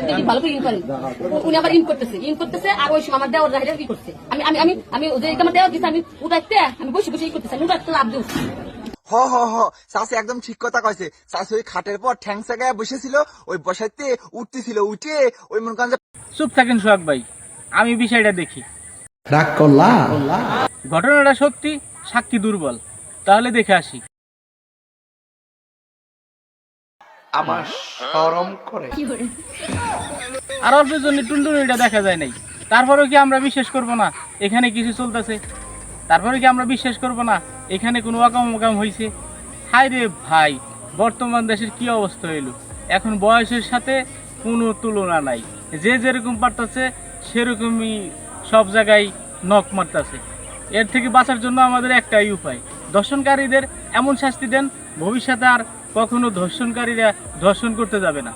দেখি ভালো করে ইন করেন। উনি আবার ইন করতেছে আর ওই সময় আমার দেওয়ার রাহিরা কি করছে, আমি আমি আমি আমি যে আমার দেওয়ার দিচ্ছে আমি উঠাইতে আমি বসে বসে ই করতেছি, আমি উঠাইতে লাভ দিচ্ছি। হ হ হ চাষি একদম ঠিক কথা কয়েছে। চাষি ওই খাটের পর ঠ্যাং সাগায় বসেছিল, ওই বসাইতে উঠতেছিল, উঠে ওই মনে করেন যে চুপ থাকেন সোহাগ ভাই, আমি বিষয়টা দেখি। রাগ করলা? ঘটনাটা সত্যি, সাক্ষী দুর্বল, তাহলে দেখে আসি। আমার শরম করে। আর অল্পের জন্য টুনটুনিটা দেখা যায় নাই, তারপরেও কি আমরা বিশ্বাস করব না এখানে কিছু চলতেছে? তারপরে কি আমরা বিশ্বাস করব না এখানে কোনো অকাম হয়েছে? হায় রে ভাই, বর্তমান দেশের কি অবস্থা হইল! এখন বয়সের সাথে কোনো তুলনা নাই, যে যেরকম পারতেছে সেরকমই সব জায়গায় নখ মারতেছে। এর থেকে বাঁচার জন্য আমাদের একটাই উপায়, ধর্ষণকারীদের এমন শাস্তি দেন ভবিষ্যতে আর কখনো ধর্ষণকারীরা ধর্ষণ করতে যাবে না।